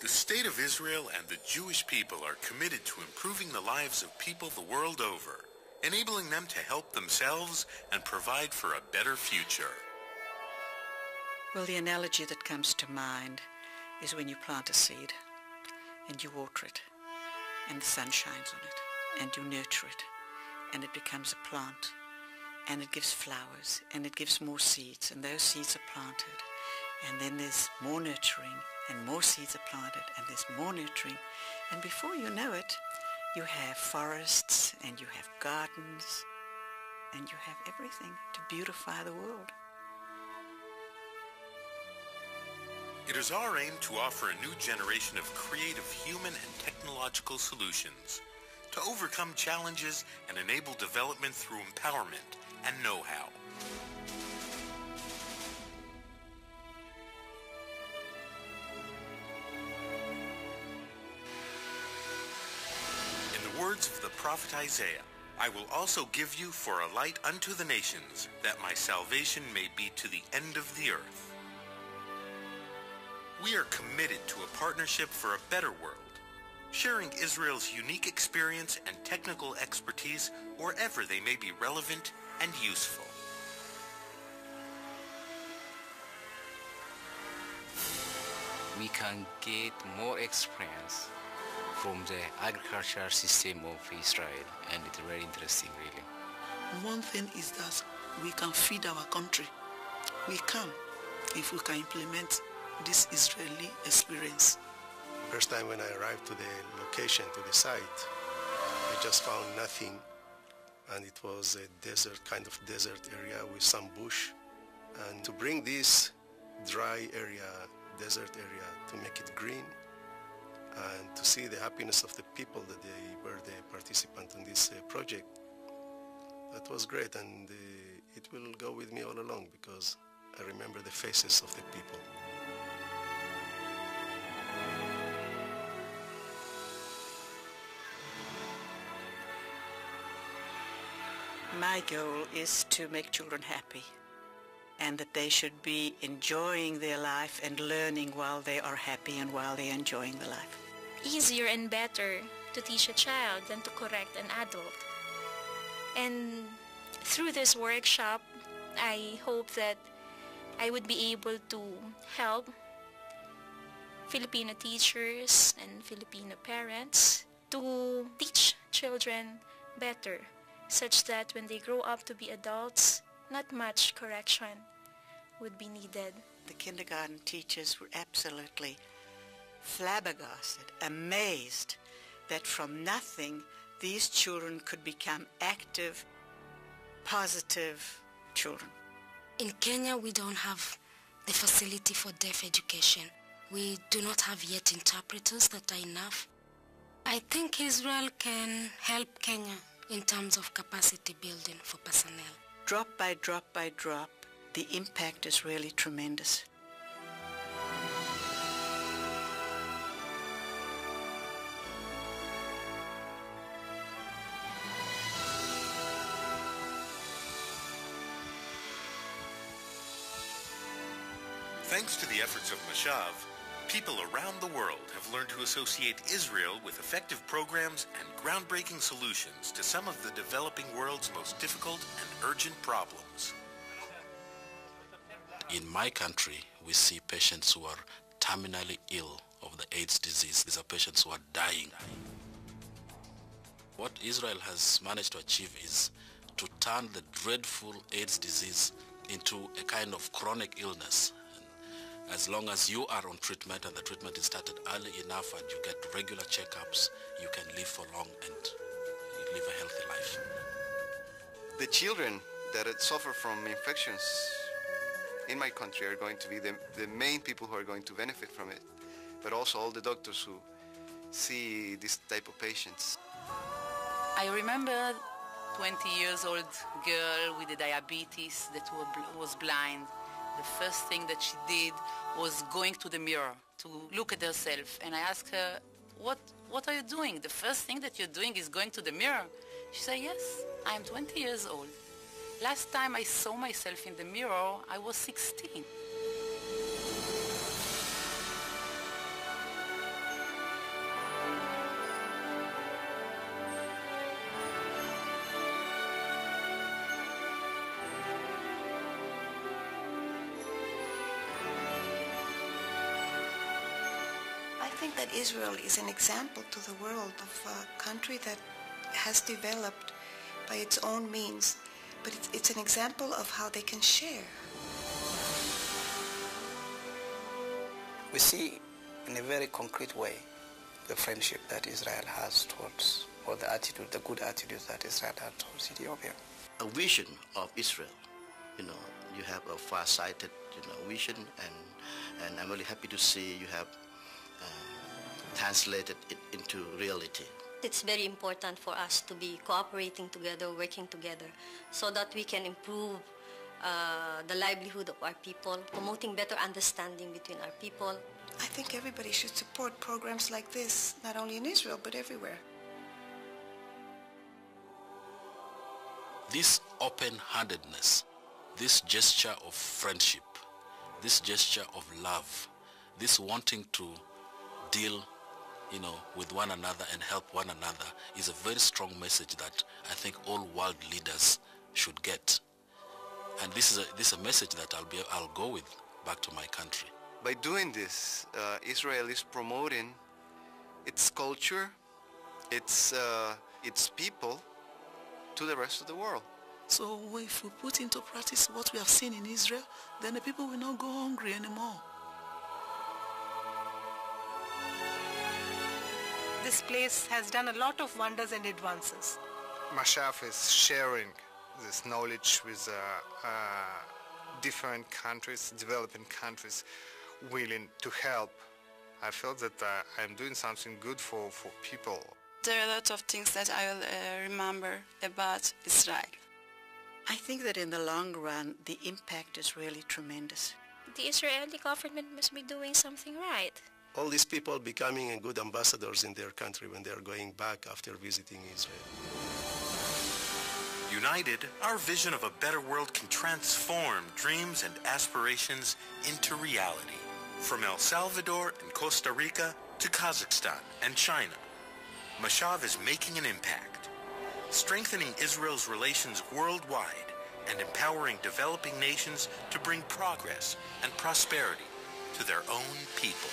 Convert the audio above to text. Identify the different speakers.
Speaker 1: The State of Israel and the Jewish people are committed to improving the lives of people the world over, enabling them to help themselves and provide for a better future.
Speaker 2: Well, the analogy that comes to mind is when you plant a seed and you water it and the sun shines on it and you nurture it and it becomes a plant and it gives flowers and it gives more seeds and those seeds are planted and then there's more nurturing and more seeds are planted and there's more nurturing and before you know it you have forests and you have gardens and you have everything to beautify the world.
Speaker 1: It is our aim to offer a new generation of creative human and technological solutions to overcome challenges and enable development through empowerment and know-how. In the words of the prophet Isaiah, I will also give you for a light unto the nations, that my salvation may be to the end of the earth. We are committed to a partnership for a better world, sharing Israel's unique experience and technical expertise wherever they may be relevant and useful.
Speaker 3: We can get more experience from the agricultural system of Israel, and it's very interesting, really.
Speaker 4: One thing is that we can feed our country. We can, if we can implement this Israeli experience.
Speaker 5: First time when I arrived to the location, to the site, I just found nothing, and it was a desert, kind of desert area with some bush. And to bring this dry area, desert area, to make it green, and to see the happiness of the people that they were the participant in this project, that was great, and it will go with me all along because I remember the faces of the people.
Speaker 2: My goal is to make children happy and that they should be enjoying their life and learning while they are happy and while they are enjoying the life.
Speaker 6: Easier and better to teach a child than to correct an adult. And through this workshop, I hope that I would be able to help Filipino teachers and Filipino parents to teach children better, such that when they grow up to be adults, not much correction would be needed.
Speaker 2: The kindergarten teachers were absolutely flabbergasted, amazed that from nothing these children could become active, positive children.
Speaker 7: In Kenya, we don't have the facility for deaf education. We do not have yet interpreters that are enough. I think Israel can help Kenya in terms of capacity building for personnel.
Speaker 2: Drop by drop by drop, the impact is really tremendous.
Speaker 1: Thanks to the efforts of MASHAV, people around the world have learned to associate Israel with effective programs and groundbreaking solutions to some of the developing world's most difficult and urgent problems.
Speaker 8: In my country, we see patients who are terminally ill of the AIDS disease. These are patients who are dying. What Israel has managed to achieve is to turn the dreadful AIDS disease into a kind of chronic illness. As long as you are on treatment and the treatment is started early enough and you get regular checkups, you can live for long and live a healthy life.
Speaker 9: The children that suffer from infections in my country are going to be the main people who are going to benefit from it, but also all the doctors who see this type of patients.
Speaker 10: I remember 20 years old girl with a diabetes that was blind. The first thing that she did was going to the mirror to look at herself. And I asked her, what are you doing? The first thing that you're doing is going to the mirror. She said, yes, I'm 20 years old. Last time I saw myself in the mirror, I was 16.
Speaker 11: think that Israel is an example to the world of a country that has developed by its own means, but it's an example of how they can share.
Speaker 12: We see in a very concrete way the friendship that Israel has towards, or the attitude, the good attitudes that Israel has towards Ethiopia.
Speaker 13: A vision of Israel, you have a far-sighted, vision, and I'm really happy to see you have translated it into reality.
Speaker 14: It's very important for us to be cooperating together, working together, so that we can improve the livelihood of our people, promoting better understanding between our people.
Speaker 11: I think everybody should support programs like this, not only in Israel, but everywhere.
Speaker 8: This open-handedness, this gesture of friendship, this gesture of love, this wanting to deal, with one another and help one another is a very strong message that I think all world leaders should get. And this is a message that I'll go with back to my country.
Speaker 9: By doing this, Israel is promoting its culture, its people to the rest of the world.
Speaker 4: So if we put into practice what we have seen in Israel, then the people will not go hungry anymore.
Speaker 15: This place has done a lot of wonders and advances.
Speaker 16: MASHAV is sharing this knowledge with different countries, developing countries, willing to help. I felt that I'm doing something good for people.
Speaker 17: There are a lot of things that I will remember about Israel.
Speaker 2: I think that in the long run, the impact is really tremendous.
Speaker 6: The Israeli government must be doing something right.
Speaker 5: All these people becoming good ambassadors in their country when they are going back after visiting Israel.
Speaker 1: United, our vision of a better world can transform dreams and aspirations into reality. From El Salvador and Costa Rica to Kazakhstan and China, MASHAV is making an impact, strengthening Israel's relations worldwide and empowering developing nations to bring progress and prosperity to their own people.